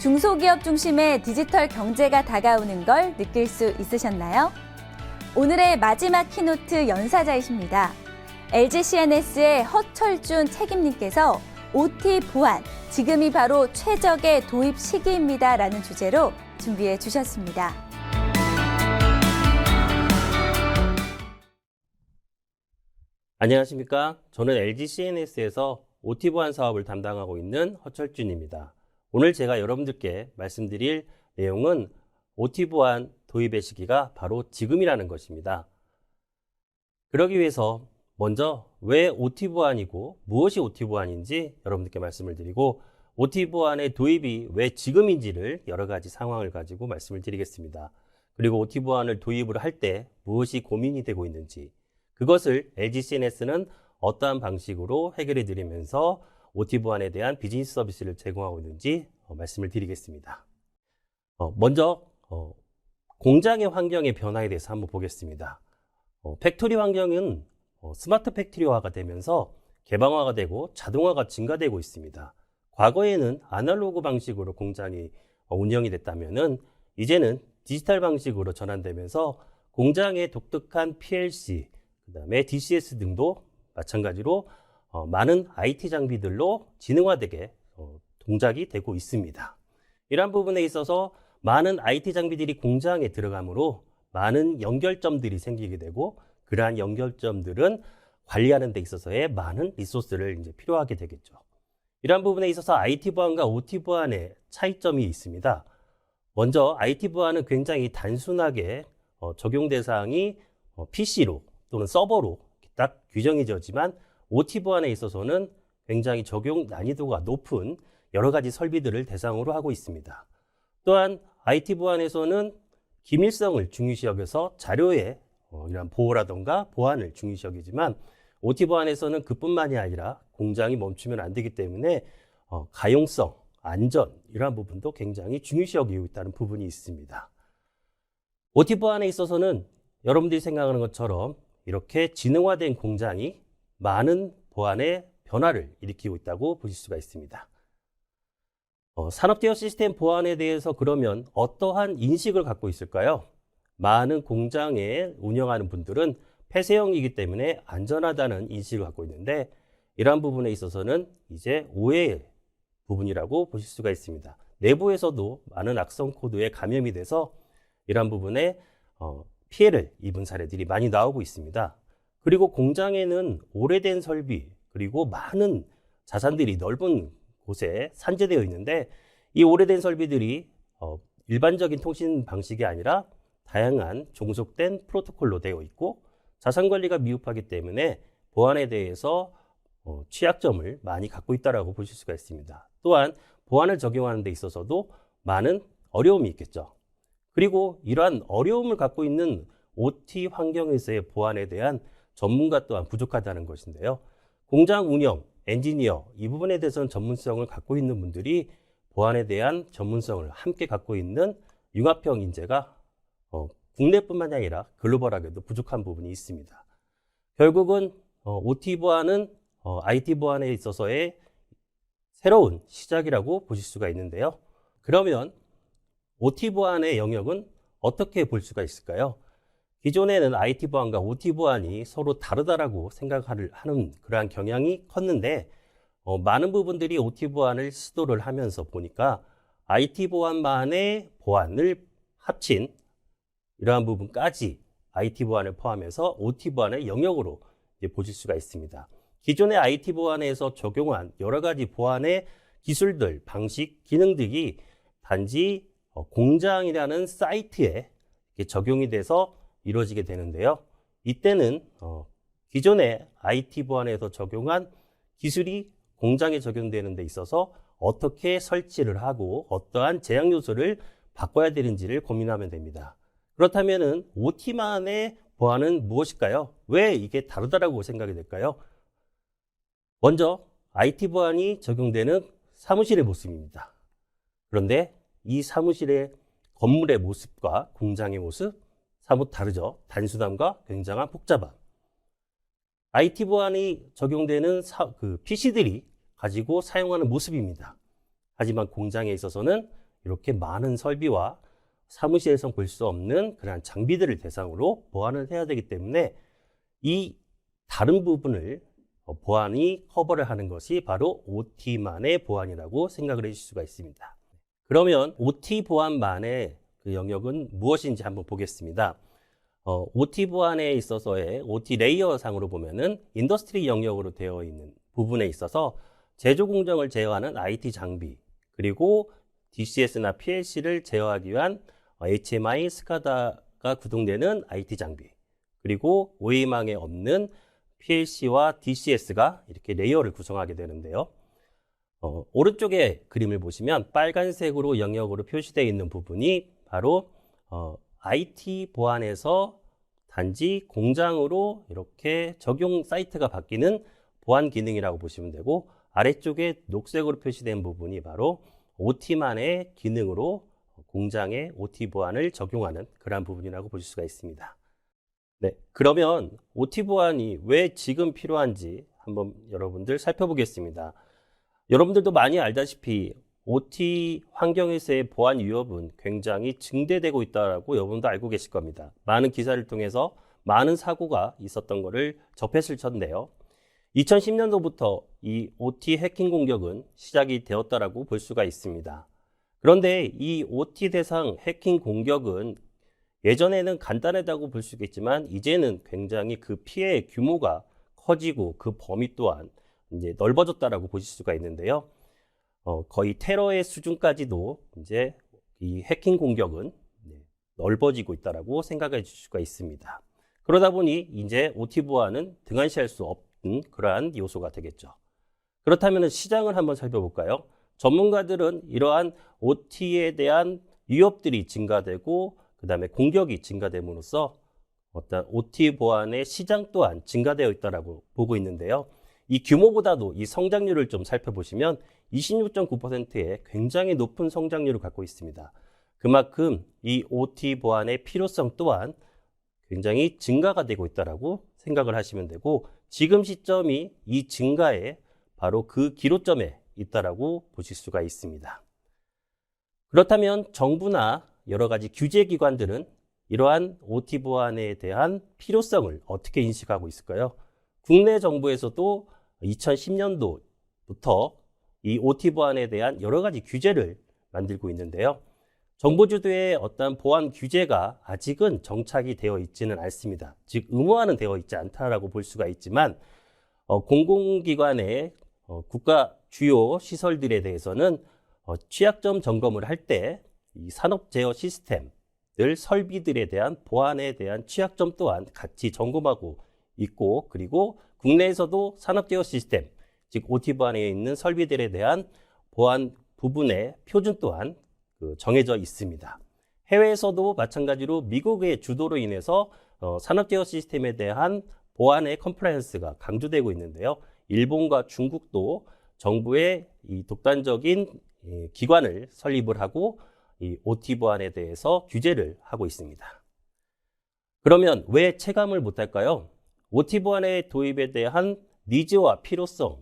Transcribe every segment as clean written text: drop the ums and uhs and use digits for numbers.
중소기업 중심의 디지털 경제가 다가오는 걸 느낄 수 있으셨나요? 오늘의 마지막 키노트 연사자이십니다. LG CNS의 허철준 책임님께서 OT 보안, 지금이 바로 최적의 도입 시기입니다. 라는 주제로 준비해 주셨습니다. 안녕하십니까? 저는 LG CNS에서 OT 보안 사업을 담당하고 있는 허철준입니다. 오늘 제가 여러분들께 말씀드릴 내용은 OT 보안 도입의 시기가 바로 지금이라는 것입니다. 그러기 위해서 먼저 왜 OT 보안이고 무엇이 OT 보안인지 여러분들께 말씀을 드리고 OT 보안의 도입이 왜 지금인지를 여러 가지 상황을 가지고 말씀을 드리겠습니다. 그리고 OT 보안을 도입을 할 때 무엇이 고민이 되고 있는지, 그것을 LG CNS는 어떠한 방식으로 해결해 드리면서 OT 보안에 대한 비즈니스 서비스를 제공하고 있는지 말씀을 드리겠습니다. 먼저 공장의 환경의 변화에 대해서 한번 보겠습니다. 팩토리 환경은 스마트 팩토리화가 되면서 개방화가 되고 자동화가 증가되고 있습니다. 과거에는 아날로그 방식으로 공장이 운영이 됐다면은 이제는 디지털 방식으로 전환되면서 공장의 독특한 PLC, 그다음에 DCS 등도 마찬가지로 많은 IT 장비들로 지능화되게 동작이 되고 있습니다. 이러한 부분에 있어서 많은 IT 장비들이 공장에 들어가므로 많은 연결점들이 생기게 되고 그러한 연결점들은 관리하는 데 있어서의 많은 리소스를 이제 필요하게 되겠죠. 이러한 부분에 있어서 IT 보안과 OT 보안의 차이점이 있습니다. 먼저 IT 보안은 굉장히 단순하게 적용 대상이 PC로 또는 서버로 딱 규정이 되었지만 OT 보안에 있어서는 굉장히 적용 난이도가 높은 여러 가지 설비들을 대상으로 하고 있습니다. 또한 IT 보안에서는 기밀성을 중요시 여겨서 자료의 이런 보호라던가 보안을 중요시 여기지만 OT 보안에서는 그뿐만이 아니라 공장이 멈추면 안 되기 때문에 가용성, 안전 이러한 부분도 굉장히 중요시 여기고 있다는 부분이 있습니다. OT 보안에 있어서는 여러분들이 생각하는 것처럼 이렇게 지능화된 공장이 많은 보안의 변화를 일으키고 있다고 보실 수가 있습니다. 산업제어 시스템 보안에 대해서 그러면 어떠한 인식을 갖고 있을까요? 많은 공장에 운영하는 분들은 폐쇄형이기 때문에 안전하다는 인식을 갖고 있는데 이러한 부분에 있어서는 이제 오해의 부분이라고 보실 수가 있습니다. 내부에서도 많은 악성 코드에 감염이 돼서 이러한 부분에 피해를 입은 사례들이 많이 나오고 있습니다. 그리고 공장에는 오래된 설비 그리고 많은 자산들이 넓은 곳에 산재되어 있는데 이 오래된 설비들이 일반적인 통신 방식이 아니라 다양한 종속된 프로토콜로 되어 있고 자산 관리가 미흡하기 때문에 보안에 대해서 취약점을 많이 갖고 있다고 보실 수가 있습니다. 또한 보안을 적용하는 데 있어서도 많은 어려움이 있겠죠. 그리고 이러한 어려움을 갖고 있는 OT 환경에서의 보안에 대한 전문가 또한 부족하다는 것인데요. 공장 운영, 엔지니어 이 부분에 대해서는 전문성을 갖고 있는 분들이 보안에 대한 전문성을 함께 갖고 있는 융합형 인재가 국내뿐만 아니라 글로벌하게도 부족한 부분이 있습니다. 결국은 OT 보안은 IT 보안에 있어서의 새로운 시작이라고 보실 수가 있는데요. 그러면 OT 보안의 영역은 어떻게 볼 수가 있을까요? 기존에는 IT 보안과 OT 보안이 서로 다르다라고 생각하는 그러한 경향이 컸는데 많은 부분들이 OT 보안을 시도를 하면서 보니까 IT 보안만의 보안을 합친 이러한 부분까지 IT 보안을 포함해서 OT 보안의 영역으로 이제 보실 수가 있습니다. 기존의 IT 보안에서 적용한 여러 가지 보안의 기술들, 방식, 기능들이 단지 공장이라는 사이트에 적용이 돼서 이루어지게 되는데요. 이때는 기존의 IT 보안에서 적용한 기술이 공장에 적용되는 데 있어서 어떻게 설치를 하고 어떠한 제약 요소를 바꿔야 되는지를 고민하면 됩니다. 그렇다면 OT만의 보안은 무엇일까요? 왜 이게 다르다고 생각이 될까요? 먼저 IT 보안이 적용되는 사무실의 모습입니다. 그런데 이 사무실의 건물의 모습과 공장의 모습 사뭇 다르죠. 단순함과 굉장한 복잡함. IT 보안이 적용되는 PC들이 가지고 사용하는 모습입니다. 하지만 공장에 있어서는 이렇게 많은 설비와 사무실에서 볼 수 없는 그러한 장비들을 대상으로 보안을 해야 되기 때문에 이 다른 부분을 보안이 커버를 하는 것이 바로 OT만의 보안이라고 생각을 해주실 수가 있습니다. 그러면 OT 보안만의 그 영역은 무엇인지 한번 보겠습니다. OT 보안에 있어서의 OT 레이어 상으로 보면은 인더스트리 영역으로 되어 있는 부분에 있어서 제조 공정을 제어하는 IT 장비, 그리고 DCS나 PLC를 제어하기 위한 HMI, 스카다가 구동되는 IT 장비, 그리고 OE망에 없는 PLC와 DCS가 이렇게 레이어를 구성하게 되는데요. 오른쪽에 그림을 보시면 빨간색으로 영역으로 표시되어 있는 부분이 바로 IT 보안에서 단지 공장으로 이렇게 적용 사이트가 바뀌는 보안 기능이라고 보시면 되고, 아래쪽에 녹색으로 표시된 부분이 바로 OT만의 기능으로 공장의 OT 보안을 적용하는 그러한 부분이라고 보실 수가 있습니다. 네, 그러면 OT 보안이 왜 지금 필요한지 한번 여러분들 살펴보겠습니다. 여러분들도 많이 알다시피 OT 환경에서의 보안 위협은 굉장히 증대되고 있다고 여러분도 알고 계실 겁니다. 많은 기사를 통해서 많은 사고가 있었던 것을 접했을 텐데요. 2010년도부터 이 OT 해킹 공격은 시작이 되었다라고 볼 수가 있습니다. 그런데 이 OT 대상 해킹 공격은 예전에는 간단하다고 볼 수 있겠지만 이제는 굉장히 그 피해의 규모가 커지고 그 범위 또한 이제 넓어졌다라고 보실 수가 있는데요. 거의 테러의 수준까지도 이제 이 해킹 공격은 넓어지고 있다라고 생각해 주실 수가 있습니다. 그러다 보니 이제 OT 보안은 등한시할 수 없는 그러한 요소가 되겠죠. 그렇다면 시장을 한번 살펴볼까요? 전문가들은 이러한 OT에 대한 위협들이 증가되고 그 다음에 공격이 증가됨으로써 어떤 OT 보안의 시장 또한 증가되어 있다고 보고 있는데요. 이 규모보다도 이 성장률을 좀 살펴보시면 26.9%의 굉장히 높은 성장률을 갖고 있습니다. 그만큼 이 OT 보안의 필요성 또한 굉장히 증가가 되고 있다고 생각을 하시면 되고, 지금 시점이 이 증가에 바로 그 기로점에 있다고 보실 수가 있습니다. 그렇다면 정부나 여러 가지 규제기관들은 이러한 OT 보안에 대한 필요성을 어떻게 인식하고 있을까요? 국내 정부에서도 2010년도부터 이 OT 보안에 대한 여러 가지 규제를 만들고 있는데요. 정부 주도의 어떤 보안 규제가 아직은 정착이 되어 있지는 않습니다. 즉 의무화는 되어 있지 않다라고 볼 수가 있지만 공공기관의 국가 주요 시설들에 대해서는 취약점 점검을 할 때 이 산업 제어 시스템들 설비들에 대한 보안에 대한 취약점 또한 같이 점검하고 있고, 그리고 국내에서도 산업 제어 시스템, 즉 OT 보안에 있는 설비들에 대한 보안 부분의 표준 또한 정해져 있습니다. 해외에서도 마찬가지로 미국의 주도로 인해서 산업 제어 시스템에 대한 보안의 컴플라이언스가 강조되고 있는데요. 일본과 중국도 정부의 이 독단적인 기관을 설립을 하고 이 OT 보안에 대해서 규제를 하고 있습니다. 그러면 왜 체감을 못할까요? OT 보안의 도입에 대한 니즈와 필요성,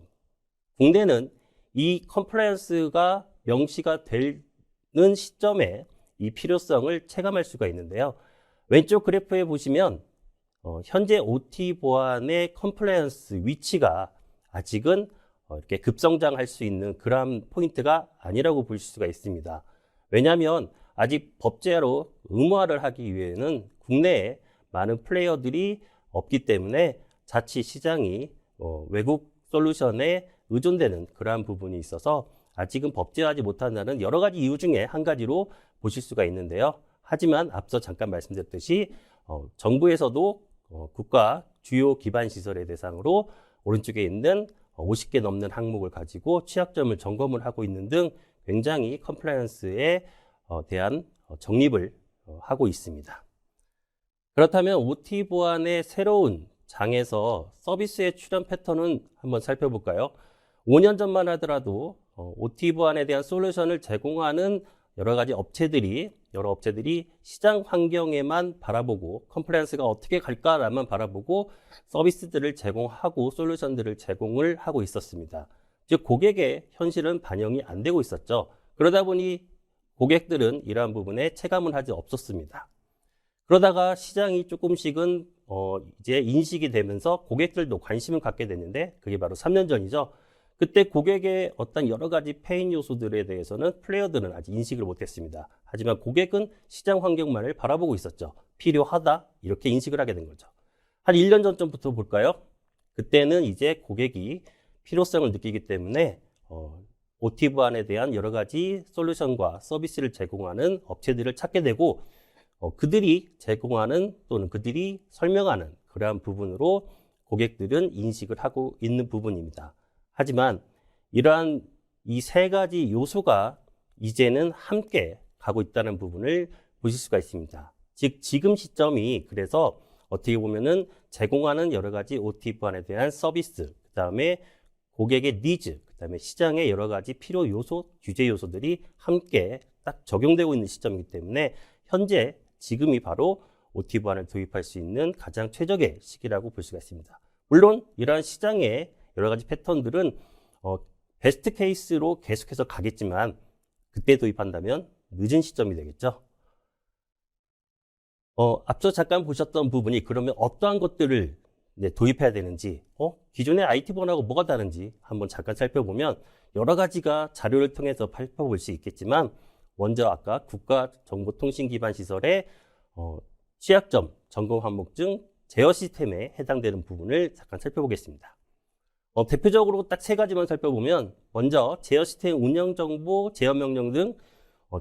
국내는 이 컴플라이언스가 명시가 되는 시점에 이 필요성을 체감할 수가 있는데요. 왼쪽 그래프에 보시면 현재 OT 보안의 컴플라이언스 위치가 아직은 이렇게 급성장할 수 있는 그런 포인트가 아니라고 볼 수가 있습니다. 왜냐하면 아직 법제로 의무화를 하기 위해는 국내에 많은 플레이어들이 없기 때문에 자칫 시장이 외국 솔루션에 의존되는 그러한 부분이 있어서 아직은 법제화하지 못한다는 여러 가지 이유 중에 한 가지로 보실 수가 있는데요. 하지만 앞서 잠깐 말씀드렸듯이 정부에서도 국가 주요 기반 시설의 대상으로 오른쪽에 있는 50개 넘는 항목을 가지고 취약점을 점검을 하고 있는 등 굉장히 컴플라이언스에 대한 정립을 하고 있습니다. 그렇다면 OT 보안의 새로운 장에서 서비스의 출현 패턴은 한번 살펴볼까요? 5년 전만 하더라도 OT 보안에 대한 솔루션을 제공하는 여러 업체들이 시장 환경에만 바라보고 컴플라이언스가 어떻게 갈까라만 바라보고 서비스들을 제공하고 솔루션들을 제공을 하고 있었습니다. 즉 고객의 현실은 반영이 안 되고 있었죠. 그러다 보니 고객들은 이러한 부분에 체감을 하지 없었습니다. 그러다가 시장이 조금씩은 이제 인식이 되면서 고객들도 관심을 갖게 됐는데 그게 바로 3년 전이죠. 그때 고객의 어떤 여러 가지 페인 요소들에 대해서는 플레이어들은 아직 인식을 못했습니다. 하지만 고객은 시장 환경만을 바라보고 있었죠. 필요하다 이렇게 인식을 하게 된 거죠. 한 1년 전부터 볼까요? 그때는 이제 고객이 필요성을 느끼기 때문에 오티브안에 대한 여러 가지 솔루션과 서비스를 제공하는 업체들을 찾게 되고 그들이 제공하는 또는 그들이 설명하는 그러한 부분으로 고객들은 인식을 하고 있는 부분입니다. 하지만 이러한 이 세 가지 요소가 이제는 함께 가고 있다는 부분을 보실 수가 있습니다. 즉 지금 시점이 그래서 어떻게 보면은 제공하는 여러 가지 OTV안에 대한 서비스, 그 다음에 고객의 니즈, 그 다음에 시장의 여러 가지 필요 요소, 규제 요소들이 함께 딱 적용되고 있는 시점이기 때문에 현재 지금이 바로 OTV안을 도입할 수 있는 가장 최적의 시기라고 볼 수가 있습니다. 물론 이러한 시장의 여러 가지 패턴들은 베스트 케이스로 계속해서 가겠지만 그때 도입한다면 늦은 시점이 되겠죠. 앞서 잠깐 보셨던 부분이 그러면 어떠한 것들을 도입해야 되는지, 기존의 IT본하고 뭐가 다른지 한번 잠깐 살펴보면 여러 가지가 자료를 통해서 살펴볼 수 있겠지만 먼저 아까 국가정보통신기반시설의 취약점, 점검 항목 중 제어 시스템에 해당되는 부분을 잠깐 살펴보겠습니다. 대표적으로 딱 세 가지만 살펴보면 먼저 제어 시스템 운영 정보, 제어 명령 등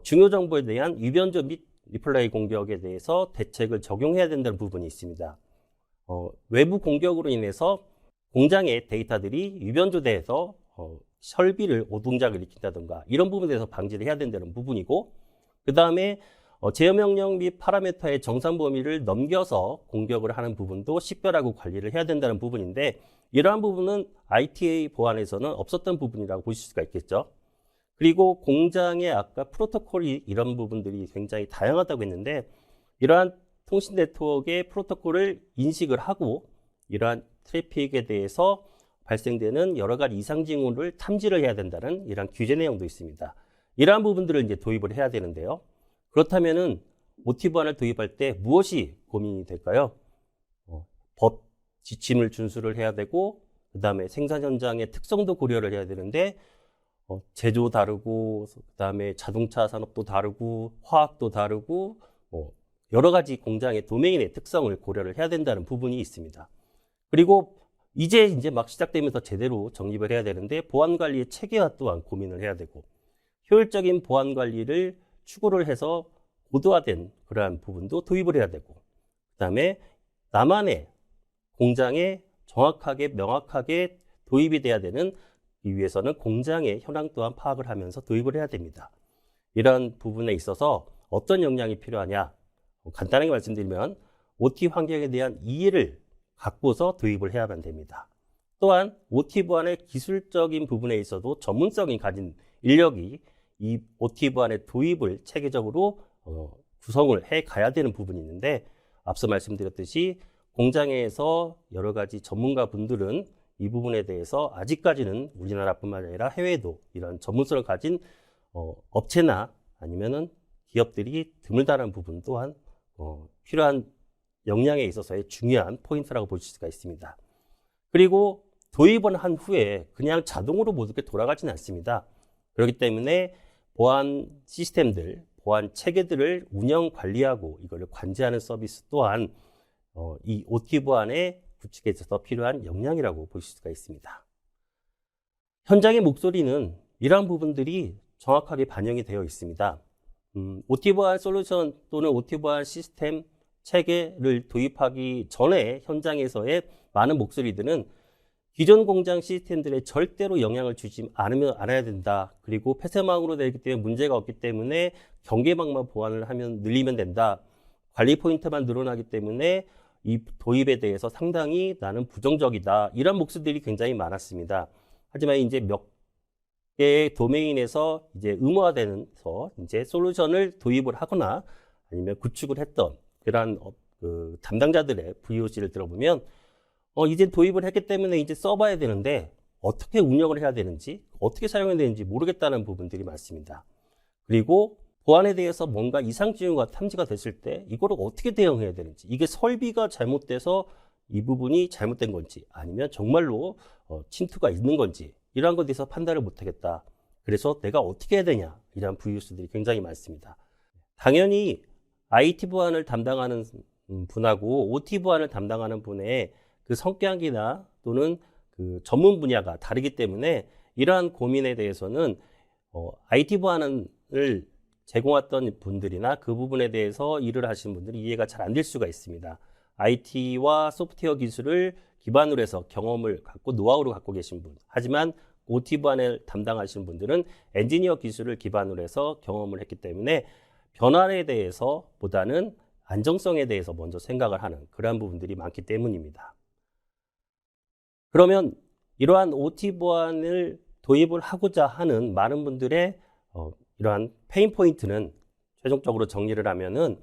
중요 정보에 대한 위변조 및 리플라이 공격에 대해서 대책을 적용해야 된다는 부분이 있습니다. 외부 공격으로 인해서 공장의 데이터들이 위변조돼서 설비를 오동작을 일으킨다든가 이런 부분에 대해서 방지를 해야 된다는 부분이고 그 다음에 제어 명령 및 파라미터의 정산 범위를 넘겨서 공격을 하는 부분도 식별하고 관리를 해야 된다는 부분인데 이러한 부분은 ITA 보안에서는 없었던 부분이라고 보실 수가 있겠죠. 그리고 공장의 아까 프로토콜이 이런 부분들이 굉장히 다양하다고 했는데 이러한 통신 네트워크의 프로토콜을 인식을 하고 이러한 트래픽에 대해서 발생되는 여러 가지 이상 징후를 탐지를 해야 된다는 이러한 규제 내용도 있습니다. 이러한 부분들을 이제 도입을 해야 되는데요. 그렇다면은 OTV안을 도입할 때 무엇이 고민이 될까요? 법 지침을 준수를 해야 되고 그 다음에 생산 현장의 특성도 고려를 해야 되는데 제조 다르고 그 다음에 자동차 산업도 다르고 화학도 다르고 여러 가지 공장의 도메인의 특성을 고려를 해야 된다는 부분이 있습니다. 그리고 이제 막 시작되면서 제대로 정립을 해야 되는데 보안 관리의 체계화 또한 고민을 해야 되고 효율적인 보안 관리를 추구를 해서 고도화된 그러한 부분도 도입을 해야 되고 그 다음에 나만의 공장에 정확하게 명확하게 도입이 돼야 되는 이 위해서는 공장의 현황 또한 파악을 하면서 도입을 해야 됩니다. 이런 부분에 있어서 어떤 역량이 필요하냐 간단하게 말씀드리면 OT 환경에 대한 이해를 갖고서 도입을 해야만 됩니다. 또한 OT 보안의 기술적인 부분에 있어도 전문성이 가진 인력이 이 OT 보안의 도입을 체계적으로 구성을 해 가야 되는 부분이 있는데 앞서 말씀드렸듯이 공장에서 여러 가지 전문가 분들은 이 부분에 대해서 아직까지는 우리나라뿐만 아니라 해외에도 이런 전문성을 가진 업체나 아니면은 기업들이 드물다는 부분 또한 필요한 역량에 있어서의 중요한 포인트라고 볼 수가 있습니다. 그리고 도입을 한 후에 그냥 자동으로 모든 게 돌아가지는 않습니다. 그렇기 때문에 보안 시스템들, 보안 체계들을 운영 관리하고 이걸 관제하는 서비스 또한 이 OT 보안의 구축에 있어서 필요한 역량이라고 볼 수가 있습니다. 현장의 목소리는 이러한 부분들이 정확하게 반영이 되어 있습니다. OT 보안 솔루션 또는 OT 보안 시스템 체계를 도입하기 전에 현장에서의 많은 목소리들은 기존 공장 시스템들에 절대로 영향을 주지 않아야 된다. 그리고 폐쇄망으로 되기 때문에 문제가 없기 때문에 경계망만 보완을 하면 늘리면 된다. 관리 포인트만 늘어나기 때문에 이 도입에 대해서 상당히 나는 부정적이다. 이런 목소리들이 굉장히 많았습니다. 하지만 이제 몇 개의 도메인에서 이제 의무화되면서 이제 솔루션을 도입을 하거나 아니면 구축을 했던 그러한 담당자들의 VOC를 들어보면 이제 도입을 했기 때문에 이제 써봐야 되는데 어떻게 운영을 해야 되는지 어떻게 사용해야 되는지 모르겠다는 부분들이 많습니다. 그리고 보안에 대해서 뭔가 이상 징후가 탐지가 됐을 때 이거를 어떻게 대응해야 되는지, 이게 설비가 잘못돼서 이 부분이 잘못된 건지 아니면 정말로 침투가 있는 건지 이러한 것에 대해서 판단을 못하겠다. 그래서 내가 어떻게 해야 되냐, 이러한 부유수들이 굉장히 많습니다. 당연히 IT 보안을 담당하는 분하고 OT 보안을 담당하는 분의 그 성격이나 또는 그 전문 분야가 다르기 때문에 이러한 고민에 대해서는 IT 보안을 제공했던 분들이나 그 부분에 대해서 일을 하시는 분들이 이해가 잘 안 될 수가 있습니다. IT와 소프트웨어 기술을 기반으로 해서 경험을 갖고 노하우를 갖고 계신 분, 하지만 OT 보안을 담당하시는 분들은 엔지니어 기술을 기반으로 해서 경험을 했기 때문에 변화에 대해서 보다는 안정성에 대해서 먼저 생각을 하는 그러한 부분들이 많기 때문입니다. 그러면 이러한 OT 보안을 도입을 하고자 하는 많은 분들의 이러한 페인 포인트는 최종적으로 정리를 하면은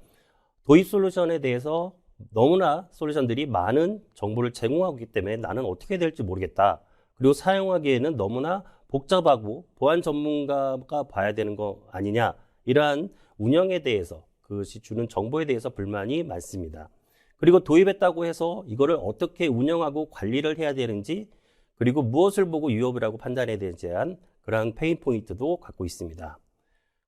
도입 솔루션에 대해서 너무나 솔루션들이 많은 정보를 제공하고 있기 때문에 나는 어떻게 해야 될지 모르겠다. 그리고 사용하기에는 너무나 복잡하고 보안 전문가가 봐야 되는 거 아니냐. 이러한 운영에 대해서, 그것이 주는 정보에 대해서 불만이 많습니다. 그리고 도입했다고 해서 이거를 어떻게 운영하고 관리를 해야 되는지, 그리고 무엇을 보고 위협이라고 판단해야 되는지에 대한 그러한 페인 포인트도 갖고 있습니다.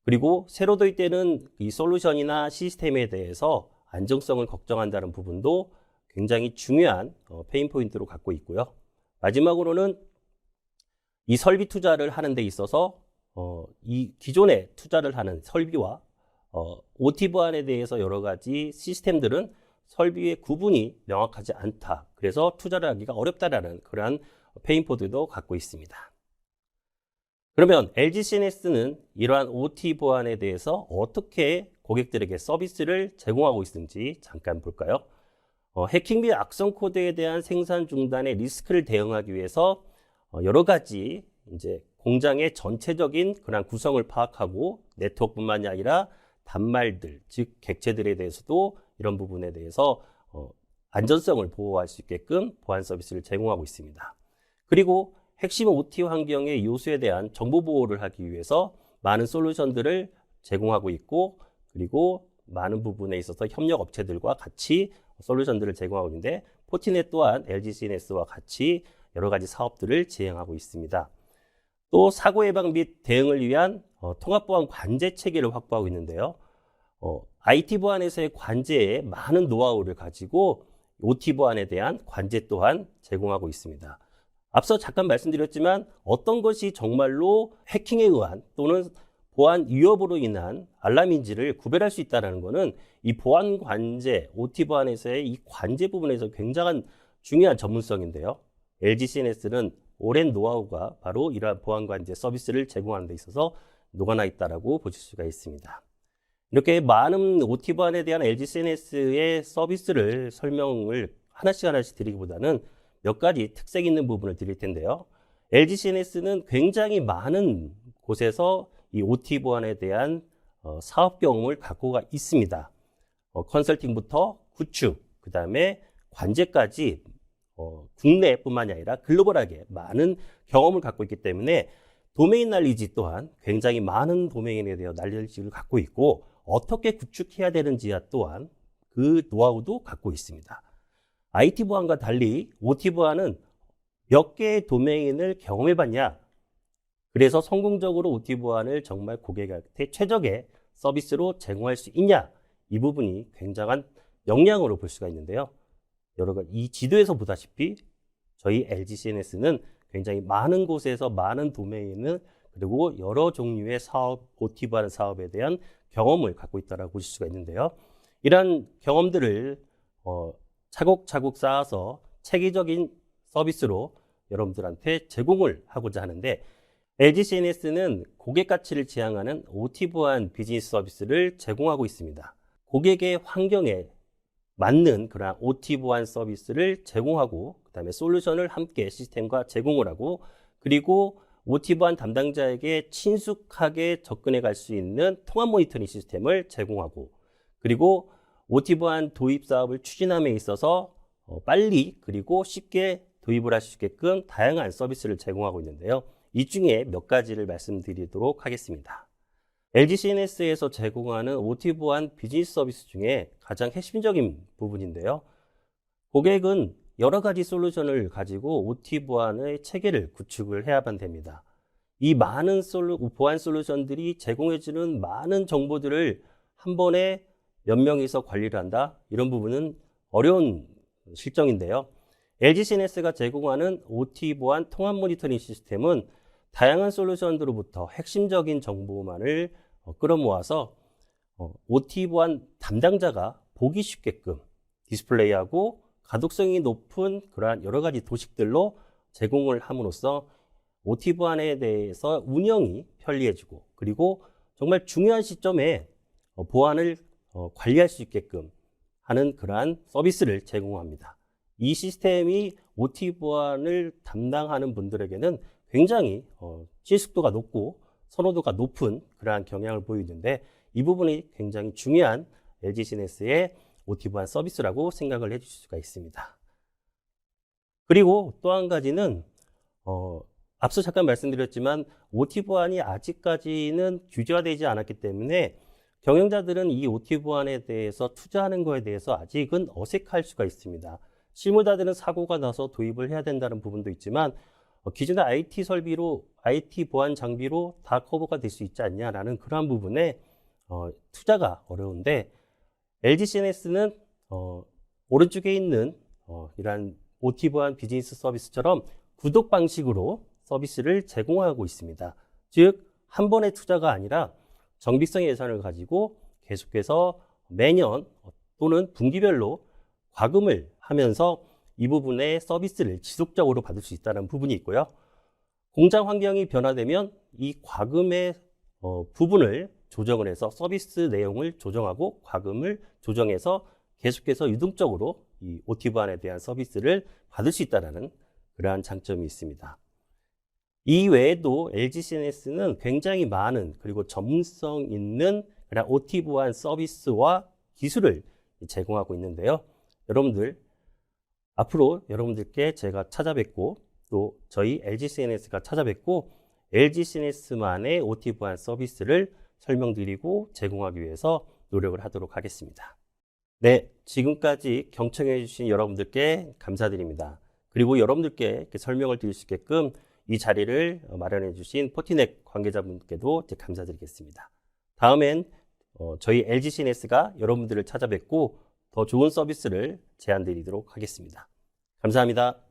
그리고 새로 도입되는 이 솔루션이나 시스템에 대해서 안정성을 걱정한다는 부분도 굉장히 중요한 페인 포인트로 갖고 있고요. 마지막으로는 이 설비 투자를 하는 데 있어서 이 기존에 투자를 하는 설비와 OT 보안에 대해서 여러 가지 시스템들은 설비의 구분이 명확하지 않다. 그래서 투자를 하기가 어렵다라는 그러한 페인 포인트도 갖고 있습니다. 그러면 LG CNS는 이러한 OT 보안에 대해서 어떻게 고객들에게 서비스를 제공하고 있는지 잠깐 볼까요? 해킹 및 악성 코드에 대한 생산 중단의 리스크를 대응하기 위해서 여러 가지 이제 공장의 전체적인 그런 구성을 파악하고 네트워크뿐만이 아니라 단말들, 즉 객체들에 대해서도 이런 부분에 대해서 안전성을 보호할 수 있게끔 보안 서비스를 제공하고 있습니다. 그리고 핵심 OT 환경의 요소에 대한 정보 보호를 하기 위해서 많은 솔루션들을 제공하고 있고, 그리고 많은 부분에 있어서 협력 업체들과 같이 솔루션들을 제공하고 있는데, 포티넷 또한 LG CNS와 같이 여러 가지 사업들을 진행하고 있습니다. 또 사고 예방 및 대응을 위한 통합 보안 관제 체계를 확보하고 있는데요. IT 보안에서의 관제에 많은 노하우를 가지고 OT 보안에 대한 관제 또한 제공하고 있습니다. 앞서 잠깐 말씀드렸지만 어떤 것이 정말로 해킹에 의한 또는 보안 위협으로 인한 알람인지를 구별할 수 있다는 것은 이 보안 관제, OT 보안에서의 이 관제 부분에서 굉장한 중요한 전문성인데요. LG CNS는 오랜 노하우가 바로 이러한 보안 관제 서비스를 제공하는 데 있어서 녹아나 있다고 보실 수가 있습니다. 이렇게 많은 OT 보안에 대한 LG CNS의 서비스를 설명을 하나씩 드리기보다는 몇 가지 특색 있는 부분을 드릴 텐데요. LG CNS는 굉장히 많은 곳에서 이 OT 보안에 대한 사업 경험을 갖고 있습니다. 컨설팅부터 구축, 그 다음에 관제까지 국내뿐만이 아니라 글로벌하게 많은 경험을 갖고 있기 때문에 도메인 난리지 또한 굉장히 많은 도메인에 대한 난리지를 갖고 있고, 어떻게 구축해야 되는지 또한 그 노하우도 갖고 있습니다. IT 보안과 달리 OT 보안은 몇 개의 도메인을 경험해 봤냐? 그래서 성공적으로 OT 보안을 정말 고객한테 최적의 서비스로 제공할 수 있냐? 이 부분이 굉장한 역량으로 볼 수가 있는데요. 여러 가지 이 지도에서 보다시피 저희 LG CNS는 굉장히 많은 곳에서 많은 도메인을, 그리고 여러 종류의 사업, OT 보안 사업에 대한 경험을 갖고 있다고 보실 수가 있는데요. 이러한 경험들을 차곡차곡 쌓아서 체계적인 서비스로 여러분들한테 제공을 하고자 하는데, LG CNS는 고객 가치를 지향하는 OT 보안 비즈니스 서비스를 제공하고 있습니다. 고객의 환경에 맞는 그런 OT 보안 서비스를 제공하고, 그 다음에 솔루션을 함께 시스템과 제공을 하고, 그리고 OT 보안 담당자에게 친숙하게 접근해 갈 수 있는 통합 모니터링 시스템을 제공하고, 그리고 OT 보안 도입 사업을 추진함에 있어서 빨리 그리고 쉽게 도입을 할 수 있게끔 다양한 서비스를 제공하고 있는데요. 이 중에 몇 가지를 말씀드리도록 하겠습니다. LG CNS에서 제공하는 OT 보안 비즈니스 서비스 중에 가장 핵심적인 부분인데요. 고객은 여러 가지 솔루션을 가지고 OT 보안의 체계를 구축을 해야만 됩니다. 이 많은 보안 솔루션들이 제공해주는 많은 정보들을 한 번에 몇 명이서 관리를 한다? 이런 부분은 어려운 실정인데요. LG CNS가 제공하는 OT 보안 통합 모니터링 시스템은 다양한 솔루션들로부터 핵심적인 정보만을 끌어모아서 OT 보안 담당자가 보기 쉽게끔 디스플레이하고 가독성이 높은 그러한 여러 가지 도식들로 제공을 함으로써 OT 보안에 대해서 운영이 편리해지고 그리고 정말 중요한 시점에 보안을 관리할 수 있게끔 하는 그러한 서비스를 제공합니다. 이 시스템이 OT 보안을 담당하는 분들에게는 굉장히 친숙도가 높고 선호도가 높은 그러한 경향을 보이는데 이 부분이 굉장히 중요한 LG CNS의 OT 보안 서비스라고 생각을 해주실 수가 있습니다. 그리고 또 한 가지는 앞서 잠깐 말씀드렸지만 OT 보안이 아직까지는 규제화되지 않았기 때문에 경영자들은 이 OT 보안에 대해서 투자하는 것에 대해서 아직은 어색할 수가 있습니다. 실무자들은 사고가 나서 도입을 해야 된다는 부분도 있지만 기존의 IT 설비로 IT 보안 장비로 다 커버가 될 수 있지 않냐라는 그러한 부분에 투자가 어려운데 LG CNS는 오른쪽에 있는 이러한 OT 보안 비즈니스 서비스처럼 구독 방식으로 서비스를 제공하고 있습니다. 즉, 한 번의 투자가 아니라 정비성 예산을 가지고 계속해서 매년 또는 분기별로 과금을 하면서 이 부분의 서비스를 지속적으로 받을 수 있다는 부분이 있고요. 공장 환경이 변화되면 이 과금의 부분을 조정을 해서 서비스 내용을 조정하고 과금을 조정해서 계속해서 유동적으로 이 OT 보안에 대한 서비스를 받을 수 있다는 그러한 장점이 있습니다. 이 외에도 LG CNS는 굉장히 많은 그리고 전문성 있는 그런 OT 보안 서비스와 기술을 제공하고 있는데요. 여러분들 앞으로 여러분들께 제가 찾아뵙고 또 저희 LG CNS가 찾아뵙고 LG CNS만의 OT 보안 서비스를 설명드리고 제공하기 위해서 노력을 하도록 하겠습니다. 네, 지금까지 경청해 주신 여러분들께 감사드립니다. 그리고 여러분들께 이렇게 설명을 드릴 수 있게끔 이 자리를 마련해 주신 포티넥 관계자분께도 감사드리겠습니다. 다음엔 저희 LG CNS가 여러분들을 찾아뵙고 더 좋은 서비스를 제안 드리도록 하겠습니다. 감사합니다.